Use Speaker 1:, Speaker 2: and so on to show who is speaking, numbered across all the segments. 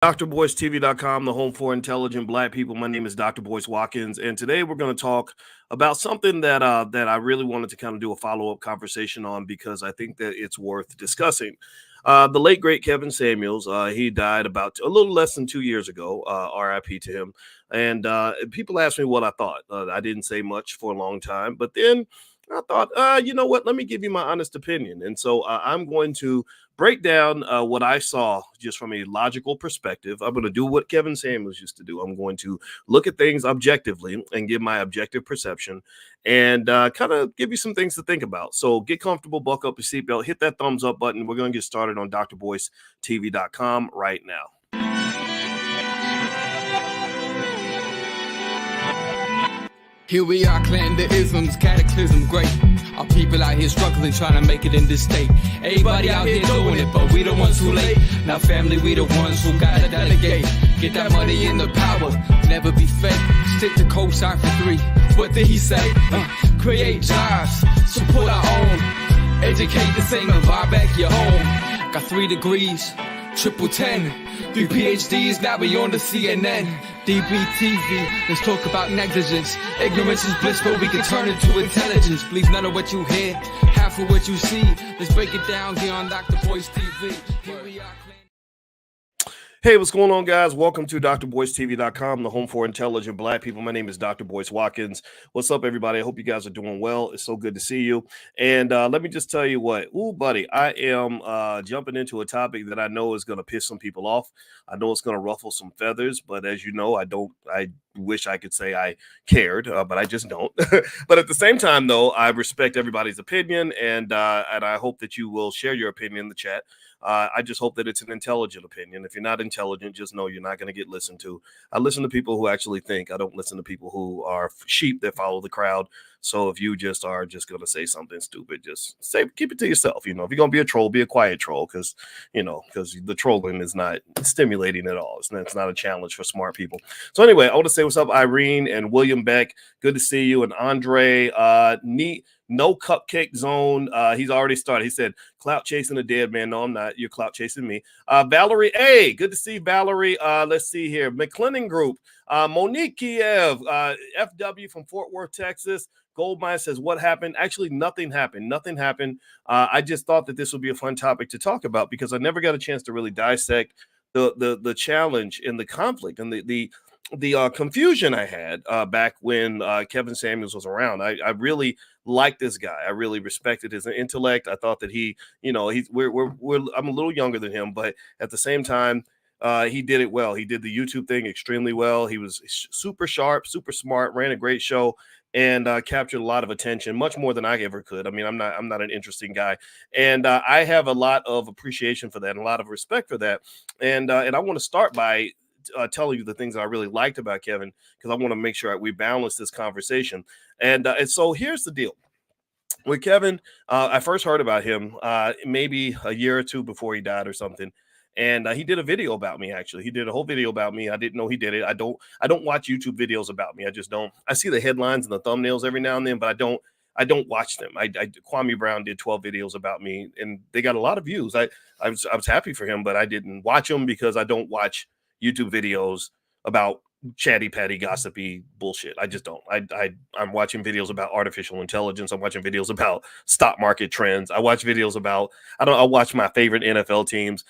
Speaker 1: DrBoyceTV.com, the home for intelligent black people. My name is Dr. Boyce Watkins, and today we're going to talk about something that I really wanted to kind of do a follow-up conversation on because I think that it's worth discussing. The late great Kevin Samuels, he died about a little less than 2 years ago. RIP to him. And people asked me what I thought. I didn't say much for a long time, but then I thought, you know what? Let me give you my honest opinion. And so I'm going to break down what I saw just from a logical perspective. I'm going to do what Kevin Samuels used to do. I'm going to look at things objectively and give my objective perception and kind of give you some things to think about. So get comfortable, buckle up your seatbelt, hit that thumbs up button. We're going to get started on DrBoyceTV.com right now.
Speaker 2: Here we are, clan the isms, cataclysm, great. Our people out here struggling, trying to make it in this state. Everybody out here doing it, but we the ones who late. Now family, we the ones who gotta delegate. Get that money in the power, never be fake. Stick to cosign for 3. What did he say? Create jobs, support our own. Educate the same and buy back your home. Got 3 degrees, triple 10. 3 PhDs, now we on the CNN. DBTV, let's talk about negligence. Ignorance is bliss, but we can turn it to intelligence. Believe none of what you hear, half of what you see. Let's break it down here on Dr. Boyce TV. Here we are.
Speaker 1: Hey, what's going on, guys? Welcome to DrBoyceTV.com, the home for intelligent black people. My name is Dr. Boyce Watkins. What's up, everybody? I hope you guys are doing well. It's so good to see you. And let me just tell you what. Ooh, buddy, I am jumping into a topic that I know is going to piss some people off. I know it's going to ruffle some feathers, but as you know, I wish I could say I cared, but I just don't. But at the same time, though, I respect everybody's opinion, and I hope that you will share your opinion in the chat. I just hope that it's an intelligent opinion. If you're not intelligent, just know you're not going to get listened to. I listen to people who actually think. I don't listen to people who are sheep that follow the crowd. So if you just are just going to say something stupid, just keep it to yourself. You know, if you're going to be a troll, be a quiet troll, because the trolling is not stimulating at all. It's not a challenge for smart people. So anyway, I want to say what's up, Irene and William Beck. Good to see you. And Andre, no cupcake zone. He's already started. He said, clout chasing a dead man. No, I'm not. You're clout chasing me. Valerie, hey, good to see Valerie. Let's see here. McLennan Group. Monique Kiev, FW from Fort Worth, Texas. Goldmine says, what happened? Actually, nothing happened. Nothing happened. I just thought that this would be a fun topic to talk about because I never got a chance to really dissect the challenge and the conflict and the confusion I had back when Kevin Samuels was around. I really liked this guy. I really respected his intellect. I thought that I'm a little younger than him, but at the same time, he did it well. He did the YouTube thing extremely well. He was super sharp, super smart, ran a great show, and captured a lot of attention, much more than I ever could. I mean, I'm not an interesting guy, and I have a lot of appreciation for that and a lot of respect for that. And I want to start by telling you the things that I really liked about Kevin, because I want to make sure we balance this conversation. And so here's the deal. With Kevin, I first heard about him maybe a year or two before he died or something. And he did a video about me, actually. He did a whole video about me. I didn't know he did it. I don't watch YouTube videos about me. I just don't. I see the headlines and the thumbnails every now and then, but I don't watch them. Kwame Brown did 12 videos about me, and they got a lot of views. I was happy for him, but I didn't watch them because I don't watch YouTube videos about chatty patty gossipy bullshit. I just don't. I'm watching videos about artificial intelligence. I'm watching videos about stock market trends. I watch videos about I watch my favorite NFL teams.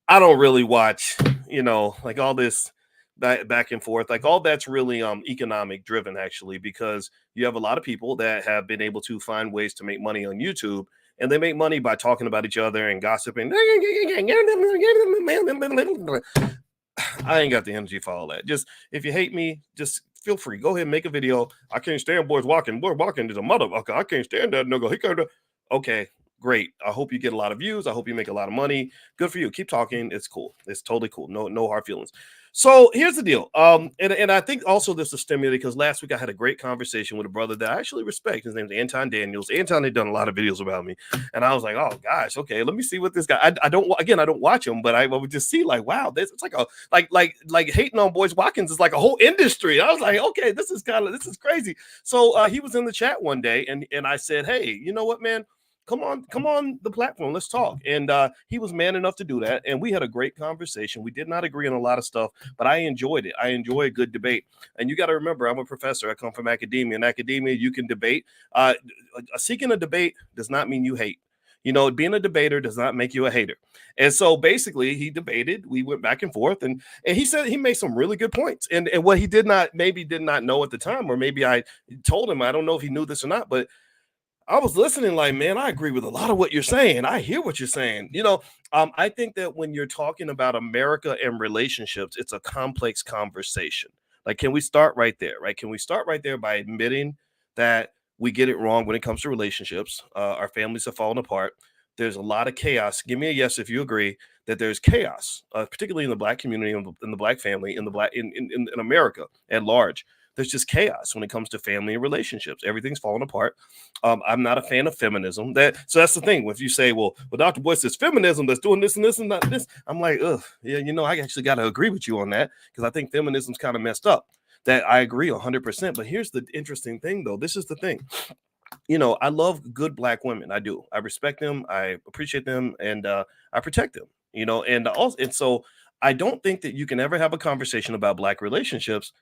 Speaker 1: I don't really watch, like all this back and forth. Like all that's really economic driven, actually, because you have a lot of people that have been able to find ways to make money on YouTube, and they make money by talking about each other and gossiping. I ain't got the energy for all that. Just if you hate me, just feel free. Go ahead and make a video. I can't stand Boyce Watkins. Boyce Watkins is a motherfucker. I can't stand that nigga. He can't do. Okay, great. I hope you get a lot of views. I hope you make a lot of money. Good for you. Keep talking. It's cool. It's totally cool. No hard feelings. So here's the deal. And I think also this is stimulated because last week I had a great conversation with a brother that I actually respect. His name's Anton Daniels. Anton had done a lot of videos about me, and I was like, oh gosh, okay, let me see what this guy. I don't watch him, but I would just see like, wow, it's like a like hating on Boyce Watkins is like a whole industry. I was like, okay, this is crazy. So he was in the chat one day, and I said, hey, you know what, man? come on the platform, let's talk. And he was man enough to do that, and we had a great conversation. We did not agree on a lot of stuff, but I enjoyed it. I enjoy a good debate. And you got to remember, I'm a professor. I come from academia. In academia, you can debate. Seeking a debate does not mean you hate. Being a debater does not make you a hater. And so basically he debated, we went back and forth, and he said he made some really good points. And what he did not know at the time, or maybe I told him, I don't know if he knew this or not, but I was listening like, man, I agree with a lot of what you're saying. I hear what you're saying. I think that when you're talking about America and relationships, it's a complex conversation. Like, can we start right there, right? Can we start right there by admitting that we get it wrong when it comes to relationships? Our families have fallen apart. There's a lot of chaos. Give me a yes if you agree that there's chaos, particularly in the Black community, in the Black family, in America at large. There's just chaos when it comes to family and relationships. Everything's falling apart. I'm not a fan of feminism. So that's the thing. If you say, well, Dr. Boyce says feminism that's doing this and this and not this, I'm like, ugh, yeah, I actually got to agree with you on that, because I think feminism's kind of messed up. That I agree 100%. But here's the interesting thing, though. This is the thing. I love good Black women. I do. I respect them. I appreciate them, and I protect them. And so I don't think that you can ever have a conversation about Black relationships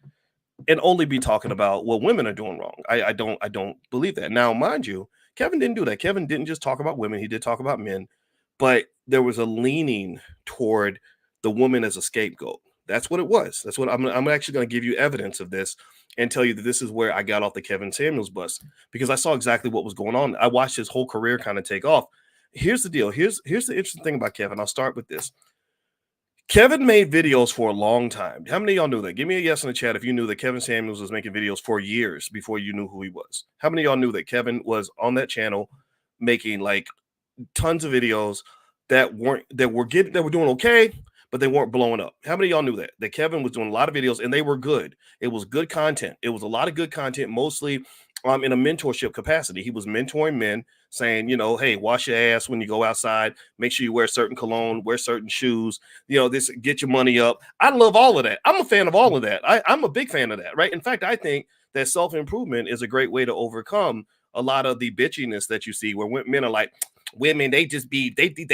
Speaker 1: and only be talking about what women are doing wrong. I don't believe that. Now, mind you, Kevin didn't do that. Kevin didn't just talk about women. He did talk about men, but there was a leaning toward the woman as a scapegoat. That's what it was. That's what I'm actually going to give you evidence of this and tell you that this is where I got off the Kevin Samuels bus, because I saw exactly what was going on. I watched his whole career kind of take off. Here's the deal. Here's the interesting thing about Kevin. I'll start with this. Kevin made videos for a long time. How many of y'all knew that? Give me a yes in the chat if you knew that Kevin Samuels was making videos for years before you knew who he was. How many of y'all knew that Kevin was on that channel making like tons of videos that were doing okay, but they weren't blowing up? How many of y'all knew that Kevin was doing a lot of videos and they were good? It was good content. It was a lot of good content, mostly in a mentorship capacity. He was mentoring men, saying, hey, wash your ass when you go outside. Make sure you wear certain cologne, wear certain shoes, this, get your money up. I love all of that. I'm a fan of all of that. I'm a big fan of that, right? In fact, I think that self-improvement is a great way to overcome a lot of the bitchiness that you see, where men are like, women, they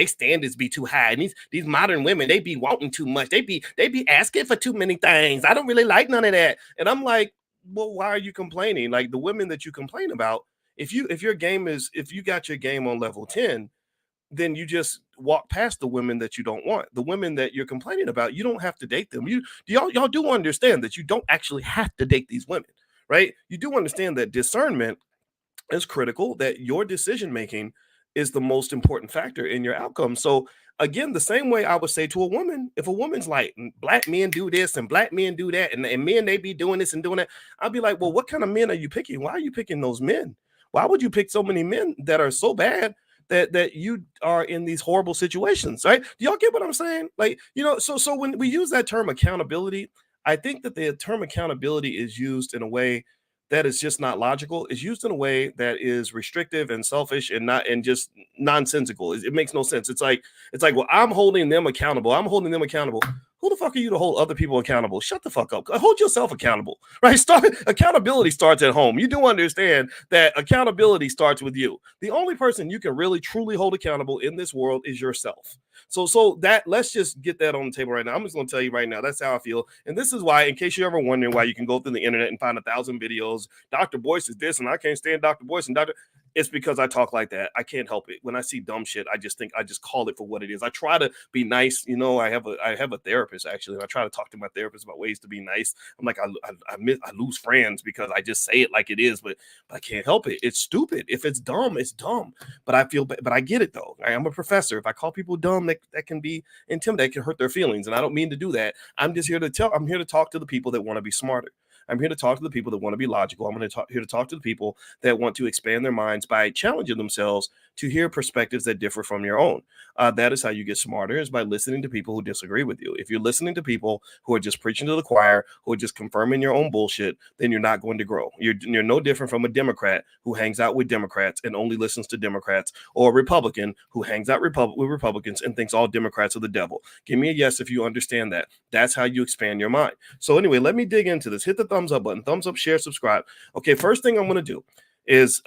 Speaker 1: standards be too high. And these modern women, they be wanting too much. They be asking for too many things. I don't really like none of that. And I'm like, well, why are you complaining? Like, the women that you complain about, if you got your game on level 10, then you just walk past the women that you don't want. The women that you're complaining about, you don't have to date them. Y'all do understand that you don't actually have to date these women, right? You do understand that discernment is critical, that your decision making is the most important factor in your outcome. So again, the same way I would say to a woman, if a woman's like, Black men do this and Black men do that, and men, they be doing this and doing that, I'd be like, well, what kind of men are you picking? Why are you picking those men? Why would you pick so many men that are so bad that you are in these horrible situations, right? Do y'all get what I'm saying? Like, so when we use that term accountability, I think that the term accountability is used in a way that is just not logical. It's used in a way that is restrictive and selfish and just nonsensical. It makes no sense. It's like, well, I'm holding them accountable. Who the fuck are you to hold other people accountable? Shut the fuck up. Hold yourself accountable, right? Accountability starts at home. You do understand that accountability starts with you. The only person you can really truly hold accountable in this world is yourself. So that, let's just get that on the table right now. I'm just going to tell you right now, that's how I feel. And this is why, in case you're ever wondering why you can go through the internet and find 1,000 videos, Dr. Boyce is this, and I can't stand Dr. Boyce and it's because I talk like that. I can't help it. When I see dumb shit, I just call it for what it is. I try to be nice. I have a therapist, actually, and I try to talk to my therapist about ways to be nice. I'm like, I lose friends because I just say it like it is, but I can't help it. It's stupid. If it's dumb, it's dumb. But I get it though. I'm a professor. If I call people dumb, that can be intimidating, can hurt their feelings, and I don't mean to do that. I'm here to talk to the people that want to be smarter. I'm here to talk to the people that want to be logical. I'm here to talk to the people that want to expand their minds by challenging themselves to hear perspectives that differ from your own. That is how you get smarter, is by listening to people who disagree with you. If you're listening to people who are just preaching to the choir, who are just confirming your own bullshit, then you're not going to grow. You're no different from a Democrat who hangs out with Democrats and only listens to Democrats, or a Republican who hangs out with Republicans and thinks all Democrats are the devil. Give me a yes if you understand that. That's how you expand your mind. So anyway, let me dig into this. Hit the thumbs up button. Thumbs up, share, subscribe. Okay, first thing I'm going to do is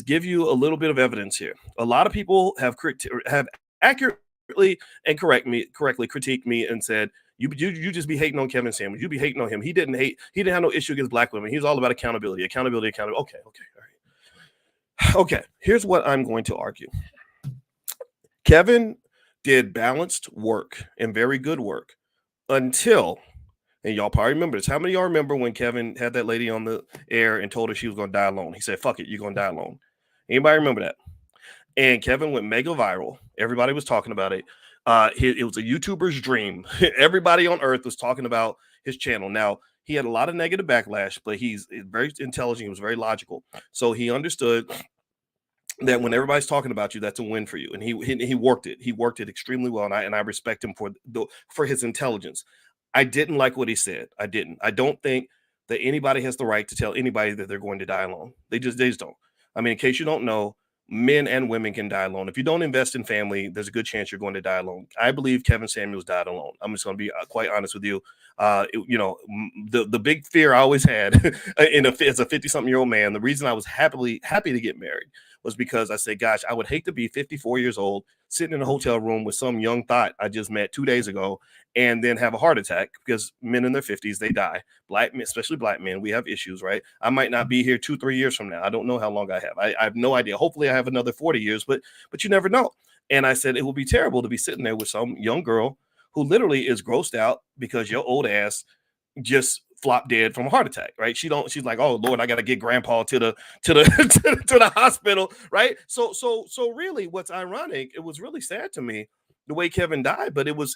Speaker 1: give you a little bit of evidence here. A lot of people have accurately and correctly critiqued me and said, you just be hating on Kevin Samuels. You be hating on him. He didn't have no issue against black women. He was all about accountability, accountability, accountability. Okay, all right. Okay, here's what I'm going to argue. Kevin did balanced work and very good work until, and y'all probably remember this. How many of y'all remember when Kevin had that lady on the air and told her she was going to die alone? He said, fuck it, you're going to die alone. Anybody remember that? And Kevin went mega viral. Everybody was talking about it. It was a YouTuber's dream. Everybody on earth was talking about his channel. Now, he had a lot of negative backlash, but he's very intelligent. He was very logical. So he understood that when everybody's talking about you, that's a win for you. And he worked it. He worked it extremely well. And I respect him for his intelligence. I didn't like what he said. I didn't. I don't think that anybody has the right to tell anybody that they're going to die alone. They just don't. I mean, in case you don't know, men and women can die alone. If you don't invest in family, there's a good chance you're going to die alone. I believe Kevin Samuels died alone. I'm just going to be quite honest with you. The big fear I always had as a 50-something-year-old man, the reason I was happy to get married was because I said, gosh, I would hate to be 54 years old, sitting in a hotel room with some young thought I just met 2 days ago, and then have a heart attack, because men in their 50s, they die. Black men, especially black men, we have issues, right? I might not be here 2-3 years from now. I don't know how long I have. I have no idea. Hopefully I have another 40 years, but you never know. And I said, it would be terrible to be sitting there with some young girl who literally is grossed out because your old ass just flop dead from a heart attack, right? She's like, oh Lord, I gotta get grandpa to the to the hospital, right? So really, what's ironic, it was really sad to me the way Kevin died, but it was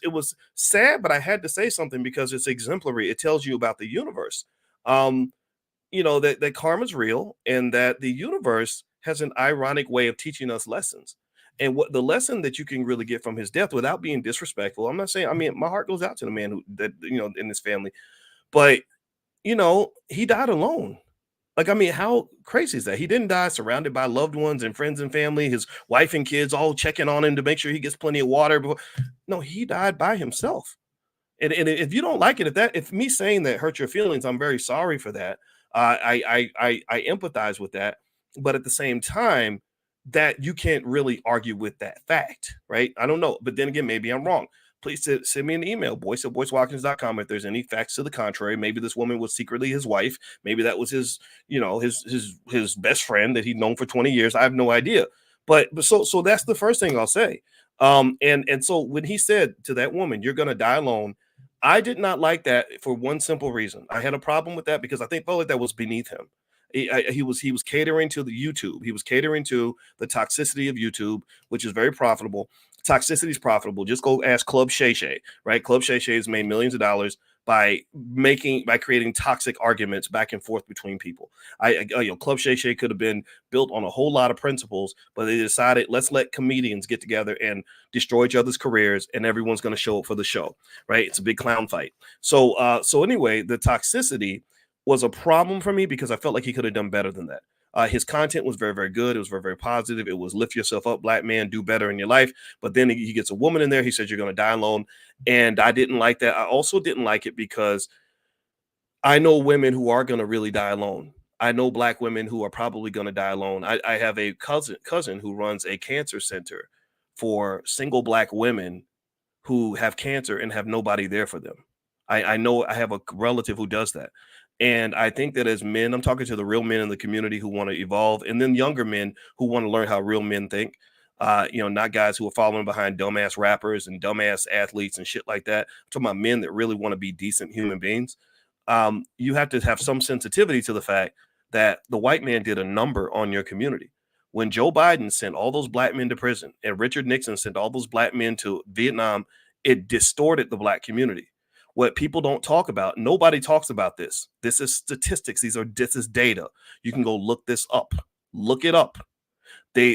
Speaker 1: sad, but I had to say something because it's exemplary. It tells you about the universe. That karma's real, and that the universe has an ironic way of teaching us lessons. And what the lesson that you can really get from his death, without being disrespectful, I'm not saying, I mean, my heart goes out to the man in his family, but he died alone. Like, I mean, how crazy is that? He didn't die surrounded by loved ones and friends and family, his wife and kids all checking on him to make sure he gets plenty of water. No, he died by himself. And if you don't like it, if me saying that hurt your feelings, I'm very sorry for that. I empathize with that. But at the same time, that you can't really argue with that fact, right? I don't know. But then again, maybe I'm wrong. Please send me an email, boyce@boycewatkins.com, if there's any facts to the contrary. Maybe this woman was secretly his wife. Maybe that was his best friend that he'd known for 20 years. I have no idea. But so that's the first thing I'll say. And so when he said to that woman, you're going to die alone, I did not like that for one simple reason. I had a problem with that because I felt like that was beneath him. He was catering to the YouTube. He was catering to the toxicity of YouTube, which is very profitable. Toxicity is profitable. Just go ask Club Shay Shay, right? Club Shay Shay has made millions of dollars by creating toxic arguments back and forth between people. Club Shay Shay could have been built on a whole lot of principles, but they decided, let's let comedians get together and destroy each other's careers, and everyone's going to show up for the show, right? It's a big clown fight. So anyway, the toxicity was a problem for me because I felt like he could have done better than that. His content was very, very good. It was very, very positive. It was lift yourself up, black man, do better in your life. But then he gets a woman in there. He says, you're going to die alone. And I didn't like that. I also didn't like it because I know women who are going to really die alone. I know black women who are probably going to die alone. I have a cousin who runs a cancer center for single black women who have cancer and have nobody there for them. I know I have a relative who does that. And I think that as men, I'm talking to the real men in the community who want to evolve, and then younger men who want to learn how real men think, not guys who are following behind dumbass rappers and dumbass athletes and shit like that. I'm talking about men that really want to be decent human beings. You have to have some sensitivity to the fact that the white man did a number on your community. When Joe Biden sent all those black men to prison and Richard Nixon sent all those black men to Vietnam, it distorted the black community. What people don't talk about, nobody talks about this. This is statistics. This is data. You can go look this up. Look it up.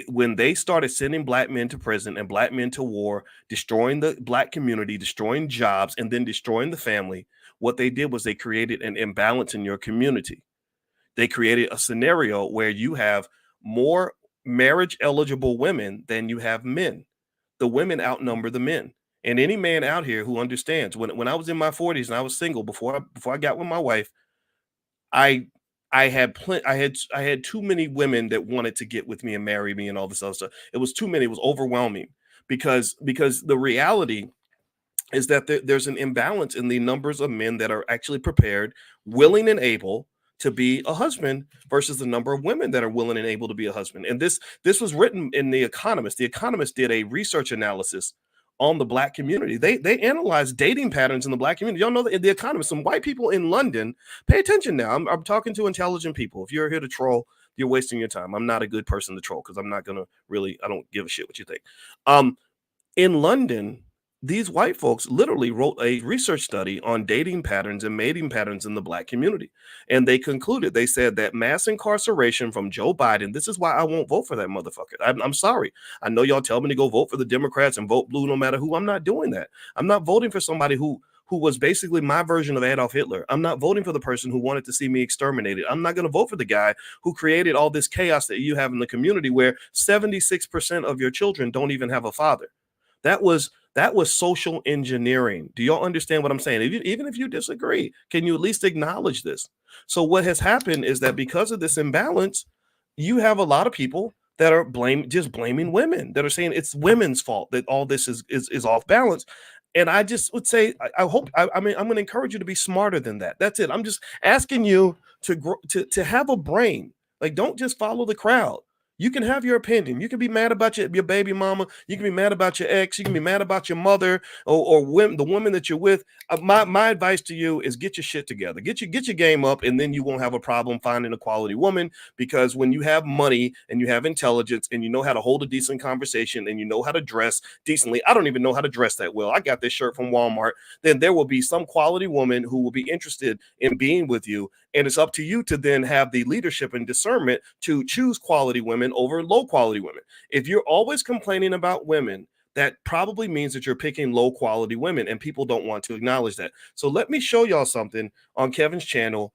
Speaker 1: When they started sending black men to prison and black men to war, destroying the black community, destroying jobs, and then destroying the family, what they did was they created an imbalance in your community. They created a scenario where you have more marriage eligible women than you have men. The women outnumber the men. And any man out here who understands, when I was in my 40s and I was single before I got with my wife, I I had too many women that wanted to get with me and marry me and all this other stuff. It was too many. It was overwhelming because the reality is that there's an imbalance in the numbers of men that are actually prepared, willing, and able to be a husband versus the number of women that are willing and able to be a husband. And this was written in The Economist. The Economist did a research analysis on the black community. They analyzed dating patterns in the black community. Y'all know that in The Economist, some white people in London, pay attention now. I'm talking to intelligent people. If you're here to troll, you're wasting your time. I'm not a good person to troll because I'm not gonna really, I don't give a shit what you think. In London, these white folks literally wrote a research study on dating patterns and mating patterns in the black community. And they concluded, they said that mass incarceration from Joe Biden, this is why I won't vote for that motherfucker. I'm sorry. I know y'all tell me to go vote for the Democrats and vote blue no matter who. I'm not doing that. I'm not voting for somebody who was basically my version of Adolf Hitler. I'm not voting for the person who wanted to see me exterminated. I'm not going to vote for the guy who created all this chaos that you have in the community where 76% of your children don't even have a father. That was social engineering. Do y'all understand what I'm saying? Even if you disagree, can you at least acknowledge this? So what has happened is that because of this imbalance, you have a lot of people that are blaming women, that are saying it's women's fault that all this is off balance. And I just would say, I hope, I mean, I'm going to encourage you to be smarter than that. That's it. I'm just asking you to grow, to have a brain. Like, don't just follow the crowd. You can have your opinion. You can be mad about your baby mama. You can be mad about your ex. You can be mad about your mother or the woman that you're with. My advice to you is get your shit together. Get your game up, and then you won't have a problem finding a quality woman, because when you have money and you have intelligence and you know how to hold a decent conversation and you know how to dress decently. I don't even know how to dress that well. I got this shirt from Walmart. Then there will be some quality woman who will be interested in being with you. And it's up to you to then have the leadership and discernment to choose quality women over low quality women. If you're always complaining about women, that probably means that you're picking low quality women, and people don't want to acknowledge that. So let me show y'all something on Kevin's channel.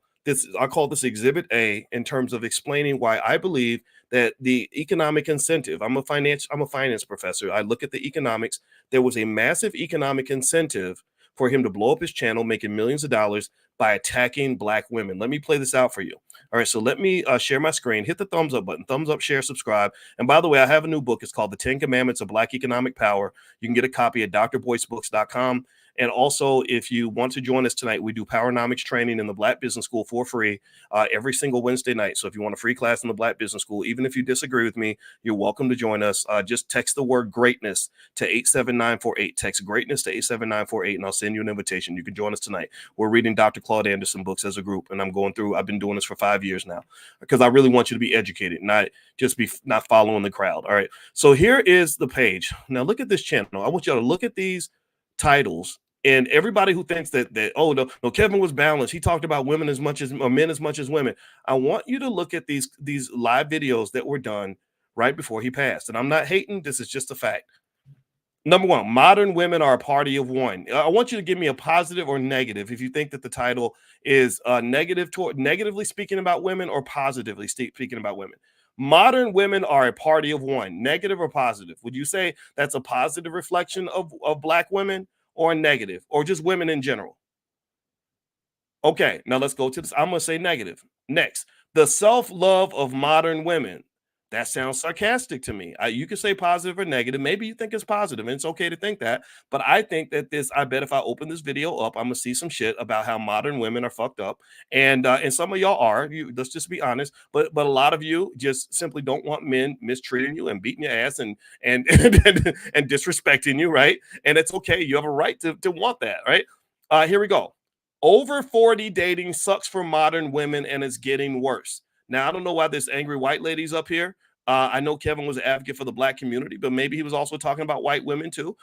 Speaker 1: I call this Exhibit A in terms of explaining why I believe that the economic incentive. I'm a finance professor. I look at the economics. There was a massive economic incentive for him to blow up his channel, making millions of dollars by attacking black women. Let me play this out for you. All right, so let me share my screen. Hit the thumbs up button. Thumbs up, share, subscribe. And by the way, I have a new book. It's called The 10 Commandments of Black Economic Power. You can get a copy at drboycebooks.com. And also, if you want to join us tonight, we do Powernomics training in the Black Business School for free every single Wednesday night. So if you want a free class in the Black Business School, even if you disagree with me, you're welcome to join us. Just text the word greatness to 87948. Text greatness to 87948, and I'll send you an invitation. You can join us tonight. We're reading Dr. Claude Anderson books as a group, and I've been doing this for 5 years now, because I really want you to be educated, not following the crowd. All right. So here is the page. Now look at this channel. I want you to look at these titles, and everybody who thinks that oh no, Kevin was balanced, he talked about women as much as men as much as women. I want you to look at these live videos that were done right before he passed, and I'm not hating. This is just a fact. Number one, modern women are a party of one. I want you to give me a positive or negative if you think that the title is negatively speaking about women or positively speaking about women. Modern women are a party of one, negative or positive. Would you say that's a positive reflection of black women, or a negative, or just women in general? Okay, now let's go to this. I'm going to say negative. Next, the self-love of modern women. That sounds sarcastic to me. You can say positive or negative. Maybe you think it's positive, and it's okay to think that. But I think that I bet if I open this video up, I'm going to see some shit about how modern women are fucked up. And some of y'all are. Let's just be honest. But a lot of you just simply don't want men mistreating you and beating your ass and disrespecting you, right? And it's okay. You have a right to want that, right? Here we go. Over 40 dating sucks for modern women, and it's getting worse. Now, I don't know why this angry white lady's up here. I know Kevin was an advocate for the black community, but maybe he was also talking about white women too.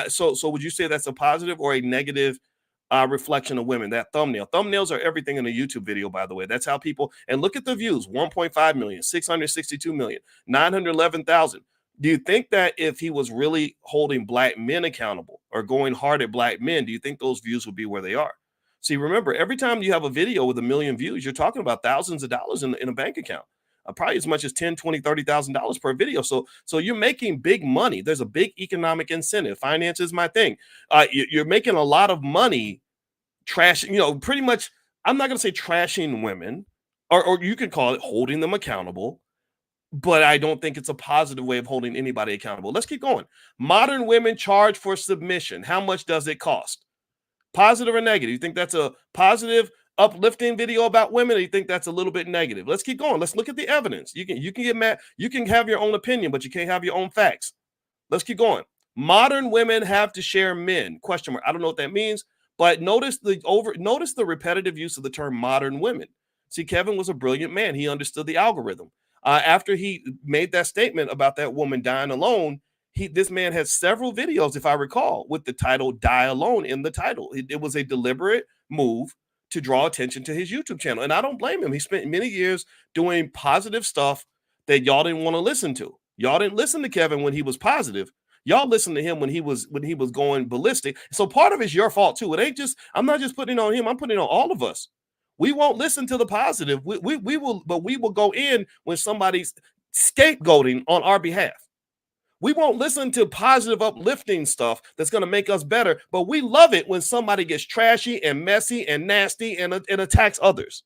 Speaker 1: So would you say that's a positive or a negative reflection of women? That thumbnail. Thumbnails are everything in a YouTube video, by the way. That's how people, and look at the views, 1.5 million, 662 million, 911,000. Do you think that if he was really holding black men accountable or going hard at black men, do you think those views would be where they are? See, remember, every time you have a video with 1 million views, you're talking about thousands of dollars in a bank account, probably as much as $10,000, $20,000, $30,000 per video. So you're making big money. There's a big economic incentive. Finance is my thing. You're making a lot of money trashing, pretty much. I'm not going to say trashing women, or you could call it holding them accountable. But I don't think it's a positive way of holding anybody accountable. Let's keep going. Modern women charge for submission. How much does it cost? Positive or negative? You think that's a positive, uplifting video about women, or you think that's a little bit negative? Let's keep going. Let's look at the evidence. You can get mad. You can have your own opinion, but you can't have your own facts. Let's keep going. Modern women have to share men. Question mark. I don't know what that means, but notice the repetitive use of the term modern women. See, Kevin was a brilliant man. He understood the algorithm. After he made that statement about that woman dying alone, this man had several videos, if I recall, with the title "Die Alone" in the title. It was a deliberate move to draw attention to his YouTube channel, and I don't blame him. He spent many years doing positive stuff that y'all didn't want to listen to. Y'all didn't listen to Kevin when he was positive. Y'all listened to him when he was going ballistic. So part of it's your fault too. It ain't just, I'm not just putting it on him. I'm putting it on all of us. We won't listen to the positive. We will, but we will go in when somebody's scapegoating on our behalf. We won't listen to positive, uplifting stuff that's going to make us better, but we love it when somebody gets trashy and messy and nasty and attacks others.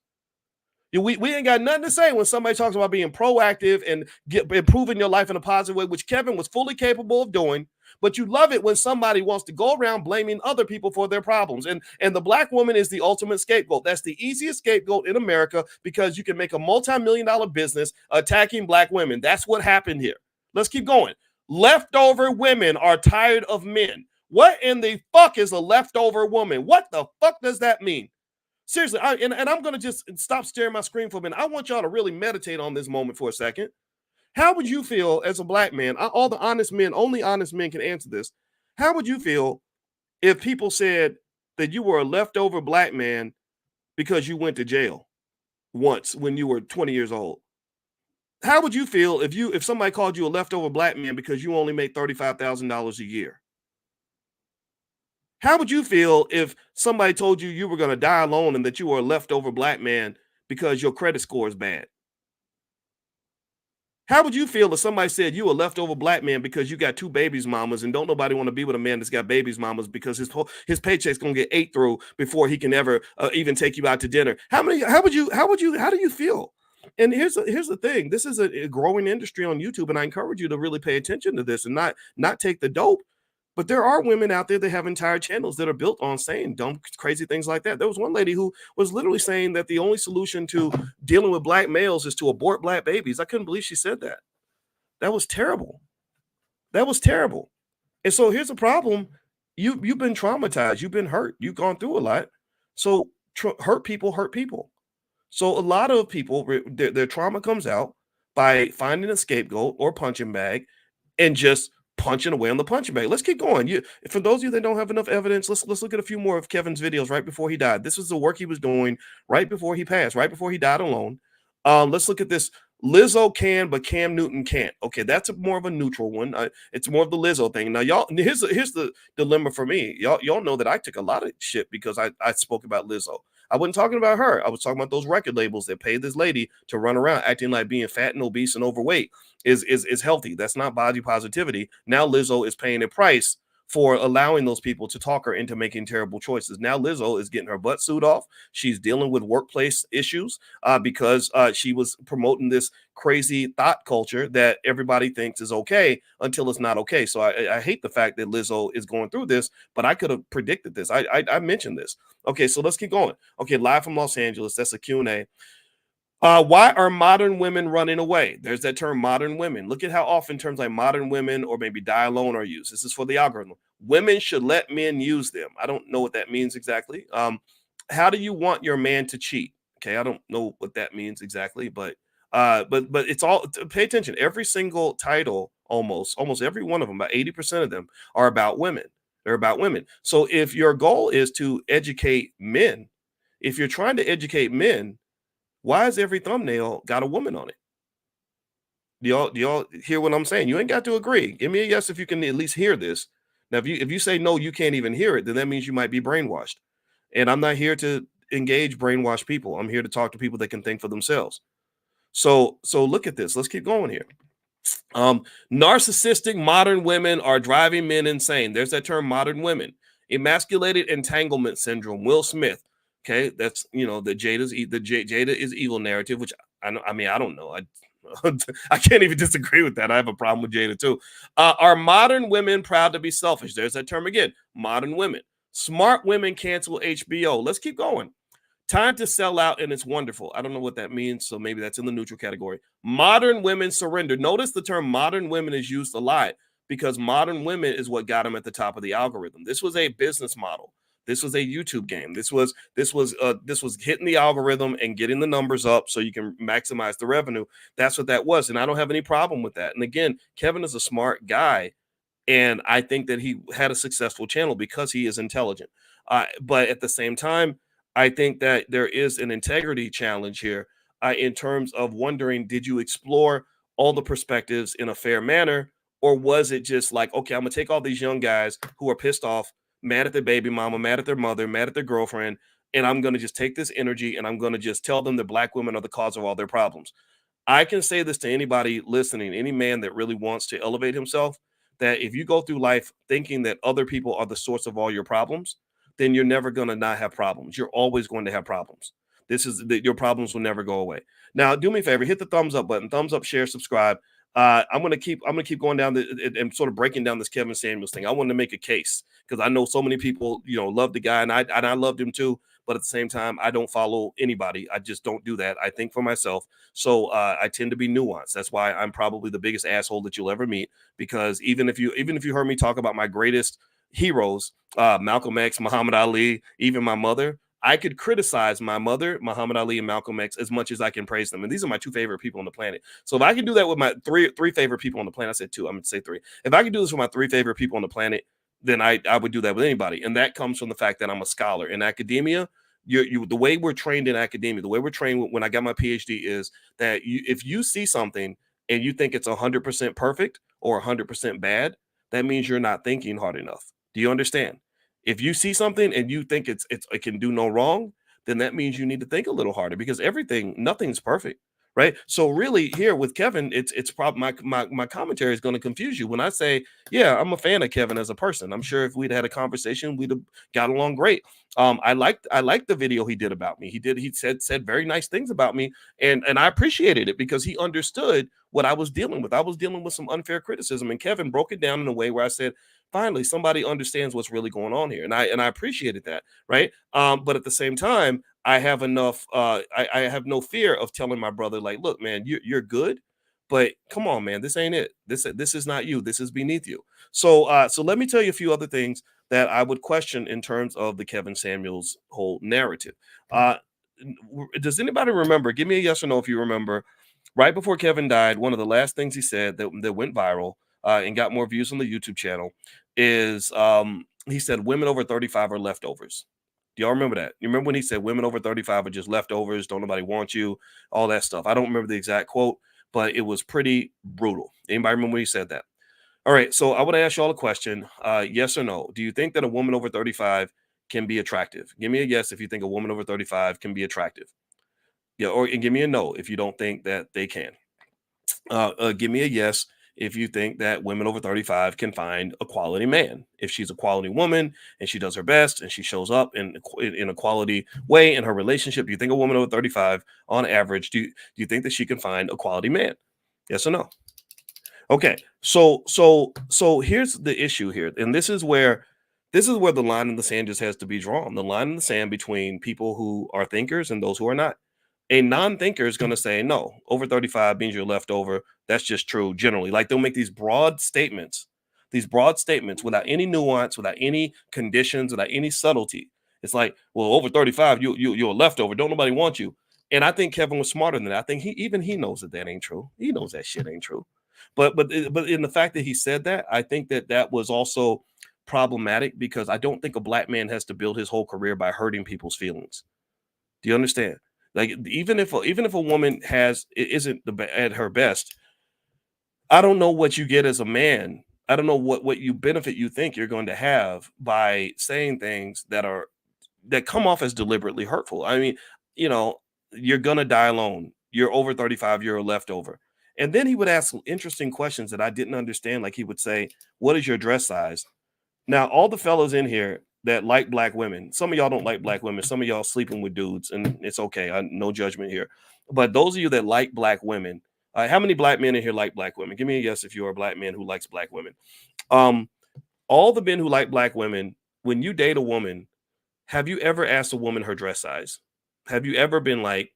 Speaker 1: We ain't got nothing to say when somebody talks about being proactive and improving your life in a positive way, which Kevin was fully capable of doing. But you love it when somebody wants to go around blaming other people for their problems. And the black woman is the ultimate scapegoat. That's the easiest scapegoat in America because you can make a multi-million-dollar business attacking black women. That's what happened here. Let's keep going. Leftover women are tired of men. What in the fuck is a leftover woman? What the fuck does that mean? Seriously, and I'm going to just stop staring at my screen for a minute. I want y'all to really meditate on this moment for a second. How would you feel as a black man? All the honest men, only honest men can answer this. How would you feel if people said that you were a leftover black man because you went to jail once when you were 20 years old? How would you feel if somebody called you a leftover black man because you only make $35,000 a year? How would you feel if somebody told you were going to die alone and that you were a leftover black man because your credit score is bad? How would you feel if somebody said you a leftover black man because you got 2 babies mamas and don't nobody want to be with a man that's got babies mamas because his paycheck's going to get ate through before he can ever even take you out to dinner? How do you feel? And here's the thing. This is a growing industry on YouTube, and I encourage you to really pay attention to this and not take the dope. But there are women out there that have entire channels that are built on saying dumb, crazy things like that. There was one lady who was literally saying that the only solution to dealing with black males is to abort black babies. I couldn't believe she said that. That was terrible. That was terrible. And so here's the problem. You've been traumatized. You've been hurt. You've gone through a lot. So hurt people hurt people. So a lot of people, their trauma comes out by finding a scapegoat or punching bag and just punching away on the punching bag. Let's keep going. For those of you that don't have enough evidence, let's look at a few more of Kevin's videos right before he died. This was the work he was doing right before he passed, right before he died alone. Let's look at this. Lizzo can, but Cam Newton can't. Okay, that's more of a neutral one. It's more of the Lizzo thing. Now, y'all, here's the dilemma for me. Y'all know that I took a lot of shit because I spoke about Lizzo. I wasn't talking about her. I was talking about those record labels that pay this lady to run around acting like being fat and obese and overweight is healthy. That's not body positivity. Now Lizzo is paying a price for allowing those people to talk her into making terrible choices. Now Lizzo is getting her butt suit off. She's dealing with workplace issues because she was promoting this crazy thought culture that everybody thinks is okay until it's not okay. So I hate the fact that Lizzo is going through this, but I could have predicted this. I mentioned this. Okay, so let's keep going. Okay, live from Los Angeles. That's a Q&A. Why are modern women running away? There's that term modern women. Look at how often terms like modern women or maybe die alone are used. This is for the algorithm. Women should let men use them. I don't know what that means exactly. How do you want your man to cheat? Okay, I don't know what that means exactly, but it's all, pay attention. Every single title, almost every one of them, about 80% of them are about women. They're about women. So if your goal is to educate men, if you're trying to educate men, why has every thumbnail got a woman on it? Do y'all hear what I'm saying? You ain't got to agree. Give me a yes if you can at least hear this. Now, if you say no, you can't even hear it, then that means you might be brainwashed. And I'm not here to engage brainwashed people. I'm here to talk to people that can think for themselves. So look at this. Let's keep going here. Narcissistic modern women are driving men insane. There's that term, modern women. Emasculated entanglement syndrome. Will Smith. Okay, that's the Jada is evil narrative, which I know. I mean, I don't know. I can't even disagree with that. I have a problem with Jada too. Are modern women proud to be selfish? There's that term again. Modern women. Smart women cancel HBO. Let's keep going. Time to sell out and it's wonderful. I don't know what that means, so maybe that's in the neutral category. Modern women surrender. Notice the term modern women is used a lot because modern women is what got them at the top of the algorithm. This was a business model. This was a YouTube game. This was hitting the algorithm and getting the numbers up so you can maximize the revenue. That's what that was, and I don't have any problem with that. And again, Kevin is a smart guy, and I think that he had a successful channel because he is intelligent. But at the same time, I think that there is an integrity challenge here in terms of wondering, did you explore all the perspectives in a fair manner? Or was it just like, okay, I'm going to take all these young guys who are pissed off, mad at their baby mama, mad at their mother, mad at their girlfriend, and I'm going to just take this energy and I'm going to just tell them that black women are the cause of all their problems. I can say this to anybody listening, any man that really wants to elevate himself, that if you go through life thinking that other people are the source of all your problems, then you're never going to not have problems. You're always going to have problems. This is that your problems will never go away. Now, do me a favor, hit the thumbs up button, thumbs up, share, subscribe. I'm gonna keep going down and sort of breaking down this Kevin Samuels thing. I wanted to make a case because I know so many people, love the guy, and I loved him too. But at the same time, I don't follow anybody. I just don't do that. I think for myself. So I tend to be nuanced. That's why I'm probably the biggest asshole that you'll ever meet. Because even if you heard me talk about my greatest heroes, Malcolm X, Muhammad Ali, even my mother, I could criticize my mother, Muhammad Ali, and Malcolm X as much as I can praise them. And these are my two favorite people on the planet. So if I can do that with my three favorite people on the planet, I said two, I'm going to say three. If I can do this with my three favorite people on the planet, then I would do that with anybody. And that comes from the fact that I'm a scholar. In academia, the way we're trained in academia, the way we're trained when I got my PhD is that if you see something and you think it's 100% perfect or 100% bad, that means you're not thinking hard enough. Do you understand? If you see something and you think it can do no wrong, then that means you need to think a little harder because nothing's perfect, right? So really here with Kevin, it's probably my commentary is going to confuse you when I say, yeah, I'm a fan of Kevin as a person. I'm sure if we'd had a conversation, we'd have got along great. I liked the video he did about me. He said very nice things about me, and I appreciated it because he understood what I was dealing with. I was dealing with some unfair criticism, and Kevin broke it down in a way where I said, finally somebody understands what's really going on here, and I appreciated that, right? But at the same time, I have enough I have no fear of telling my brother, like, look, man, you're good, but come on, man, this ain't it. This is not you. This is beneath you. So let me tell you a few other things that I would question in terms of the Kevin Samuels whole narrative. Does anybody remember? Give me a yes or no if you remember. Right before Kevin died, one of the last things he said that went viral and got more views on the YouTube channel is he said women over 35 are leftovers. Do y'all remember that? You remember when he said women over 35 are just leftovers, don't nobody want you, all that stuff? I don't remember the exact quote, but it was pretty brutal. Anybody remember when he said that? All right, so I want to ask y'all a question. Yes or no? Do you think that a woman over 35 can be attractive? Give me a yes if you think a woman over 35 can be attractive. Yeah, and give me a no if you don't think that they can. Give me a yes if you think that women over 35 can find a quality man. If she's a quality woman and she does her best and she shows up in a quality way in her relationship, do you think a woman over 35 on average, do you think that she can find a quality man? Yes or no? Okay. So here's the issue here. And this is where the line in the sand just has to be drawn. The line in the sand between people who are thinkers and those who are not. A non-thinker is going to say, no, over 35 means you're left over. That's just true generally. Like they'll make these broad statements without any nuance, without any conditions, without any subtlety. It's like, well, over 35, you're a leftover. Don't nobody want you. And I think Kevin was smarter than that. I think he knows that ain't true. He knows that shit ain't true. But in the fact that he said that, I think that was also problematic because I don't think a black man has to build his whole career by hurting people's feelings. Do you understand? Like even if a woman isn't at her best, I don't know what you get as a man. I don't know what you benefit you think you're going to have by saying things that come off as deliberately hurtful. I mean, you're gonna die alone. You're over 35. You're a leftover. And then he would ask some interesting questions that I didn't understand. Like he would say, "What is your dress size?" Now, all the fellows in here, that like black women. Some of y'all don't like black women. Some of y'all sleeping with dudes, and it's okay. No judgment here. But those of you that like black women, how many black men in here like black women? Give me a yes if you're a black man who likes black women. Um, all the men who like black women, when you date a woman, have you ever asked a woman her dress size? Have you ever been like,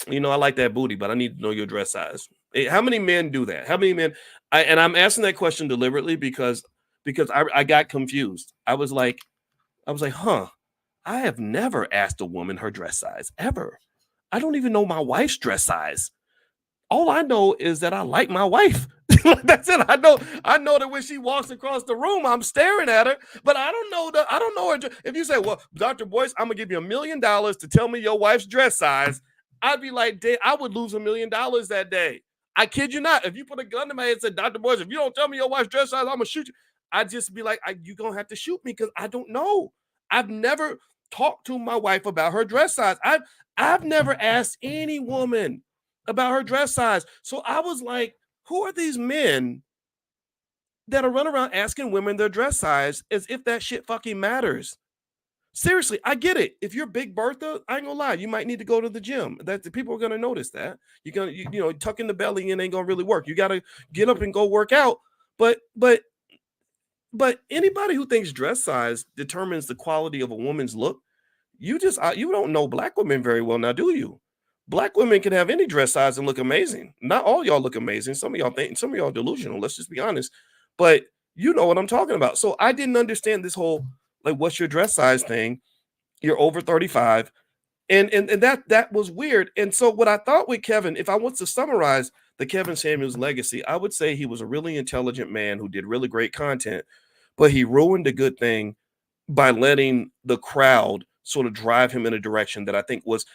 Speaker 1: I like that booty, but I need to know your dress size? How many men do that? How many men? And I'm asking that question deliberately because I got confused. I was like, huh, I have never asked a woman her dress size ever. I don't even know my wife's dress size. All I know is that I like my wife. That's it. I know that when she walks across the room, I'm staring at her, but I don't know her. If you say, well, Dr. Boyce, I'm gonna give you $1 million to tell me your wife's dress size, I'd be like, I would lose $1 million that day. I kid you not. If you put a gun to my head and said, Dr. Boyce, if you don't tell me your wife's dress size, I'm gonna shoot you. I'd just be like, you're gonna have to shoot me because I don't know. I've never talked to my wife about her dress size. I've never asked any woman about her dress size. So I was like, who are these men that are running around asking women their dress size as if that shit fucking matters? Seriously, I get it. If you're Big Bertha, I ain't gonna lie, you might need to go to the gym. That the people are gonna notice that. You're gonna, tucking the belly in ain't gonna really work. You gotta get up and go work out. But anybody who thinks dress size determines the quality of a woman's look, you don't know black women very well now, do you? Black women can have any dress size and look amazing. Not all y'all look amazing. Some of y'all think, some of y'all delusional. Let's just be honest. But you know what I'm talking about. So I didn't understand this whole like what's your dress size thing. You're over 35. And that was weird. And so what I thought with Kevin, if I was to summarize the Kevin Samuels legacy, I would say he was a really intelligent man who did really great content, but he ruined a good thing by letting the crowd sort of drive him in a direction that I think was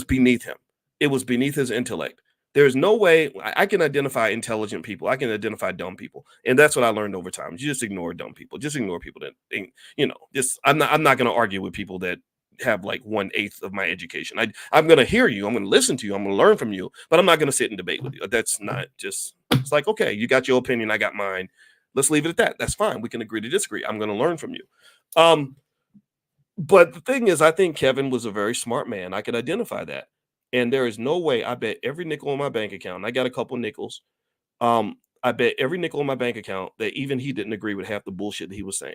Speaker 1: beneath him. It was beneath his intellect. There's no way I can identify intelligent people. I can identify dumb people. And that's what I learned over time. You just ignore dumb people. Just ignore people that think, I'm not going to argue with people that have like 1/8 of my education. I'm going to hear you. I'm going to listen to you. I'm going to learn from you, but I'm not going to sit and debate with you. That's not just, it's like, okay, you got your opinion. I got mine. Let's leave it at that. That's fine. We can agree to disagree. I'm going to learn from you. But the thing is, I think Kevin was a very smart man. I could identify that. And there is no way, I bet every nickel in my bank account, and I got a couple nickels. I bet every nickel in my bank account that even he didn't agree with half the bullshit that he was saying.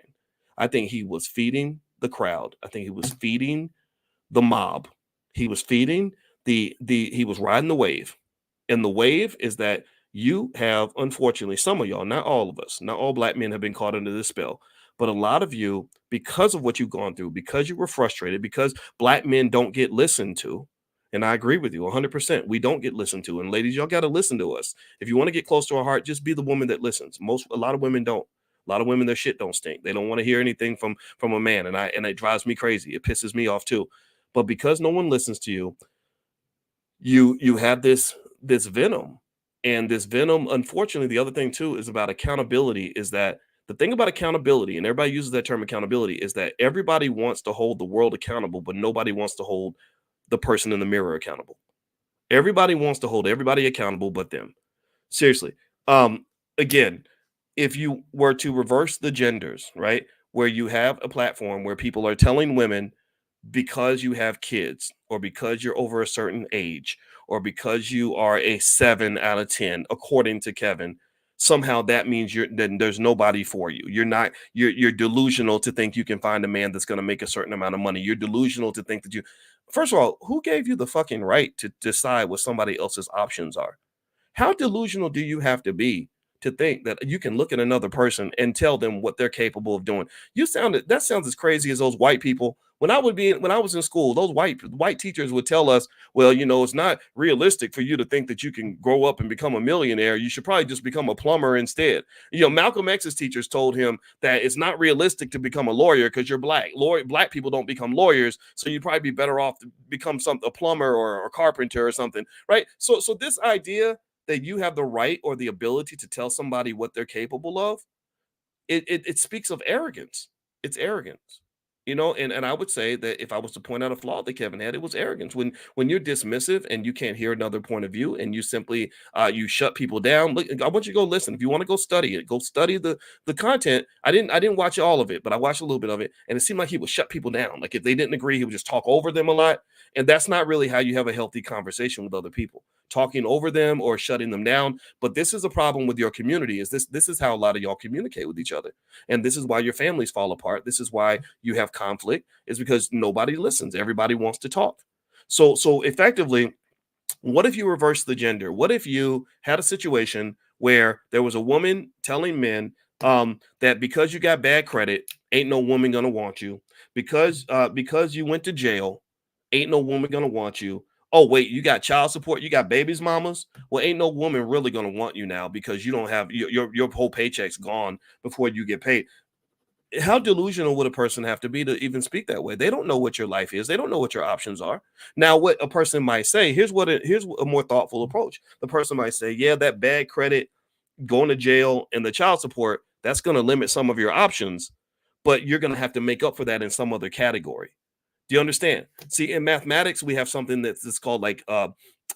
Speaker 1: I think he was feeding the crowd. I think he was feeding the mob. He was feeding he was riding the wave. And the wave is that you have, unfortunately, some of y'all, not all of us, not all black men have been caught under this spell, but a lot of you, because of what you've gone through, because you were frustrated, because black men don't get listened to. And I agree with you 100%. We don't get listened to. And ladies, y'all got to listen to us. If you want to get close to our heart, just be the woman that listens. A lot of women don't. A lot of women, their shit don't stink. They don't want to hear anything from a man. And it drives me crazy. It pisses me off too. But because no one listens to you, you have this venom. And this venom, unfortunately, the other thing too is about accountability, is that the thing about accountability, and everybody uses that term accountability, is that everybody wants to hold the world accountable, but nobody wants to hold the person in the mirror accountable. Everybody wants to hold everybody accountable but them. Seriously. Again, if you were to reverse the genders, right, where you have a platform where people are telling women, because you have kids, or because you're over a certain age, or because you are a 7 out of 10, according to Kevin, somehow that means then there's nobody for you. You're delusional to think you can find a man that's going to make a certain amount of money. You're delusional to think that first of all, who gave you the fucking right to decide what somebody else's options are? How delusional do you have to be to think that you can look at another person and tell them what they're capable of doing? That sounds as crazy as those white people. When I was in school, those white teachers would tell us, well, it's not realistic for you to think that you can grow up and become a millionaire. You should probably just become a plumber instead. Malcolm X's teachers told him that it's not realistic to become a lawyer because you're black. Black people don't become lawyers, so you'd probably be better off to become a plumber or a carpenter or something, right? So this idea that you have the right or the ability to tell somebody what they're capable of, it speaks of arrogance. It's arrogance. And I would say that if I was to point out a flaw that Kevin had, it was arrogance. When you're dismissive and you can't hear another point of view, and you simply you shut people down. Look, I want you to go listen. If you want to go study it, go study the content. I didn't watch all of it, but I watched a little bit of it, and it seemed like he would shut people down. Like if they didn't agree, he would just talk over them a lot. And that's not really how you have a healthy conversation with other people, talking over them or shutting them down. But this is a problem with your community. This is how a lot of y'all communicate with each other. And this is why your families fall apart. This is why you have conflict, is because nobody listens. Everybody wants to talk. So effectively, what if you reverse the gender? What if you had a situation where there was a woman telling men that because you got bad credit, ain't no woman gonna want you. Because you went to jail, ain't no woman gonna want you. Oh wait, you got child support, you got babies mamas. Well, ain't no woman really gonna want you now because you don't have your whole paycheck's gone before you get paid. How delusional would a person have to be to even speak that way? They don't know what your life is. They don't know what your options are. Now, what a person might say, here's a more thoughtful approach. The person might say, yeah, that bad credit, going to jail, and the child support, that's going to limit some of your options, but you're going to have to make up for that in some other category. Do you understand? See, in mathematics, we have something that's called like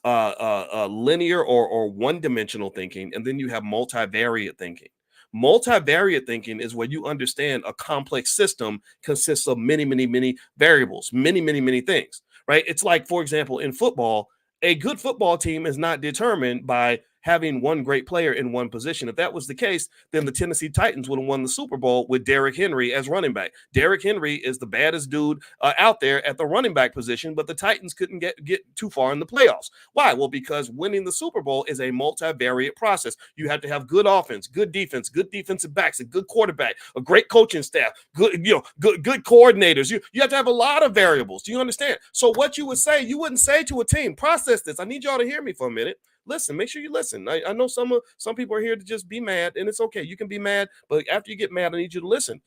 Speaker 1: linear or one-dimensional thinking, and then you have multivariate thinking. Multivariate thinking is where you understand a complex system consists of many, many, many variables, many, many, many things, right? It's like, for example, in football, a good football team is not determined by having one great player in one position. If that was the case, then the Tennessee Titans would have won the Super Bowl with Derrick Henry as running back. Derrick Henry is the baddest dude out there at the running back position, but the Titans couldn't get too far in the playoffs. Why? Well, because winning the Super Bowl is a multivariate process. You have to have good offense, good defense, good defensive backs, a good quarterback, a great coaching staff, good coordinators. You have to have a lot of variables. Do you understand? So what you wouldn't say to a team, process this. I need y'all to hear me for a minute. Listen, make sure you listen. I know some people are here to just be mad, and it's okay. You can be mad, but after you get mad, I need you to listen.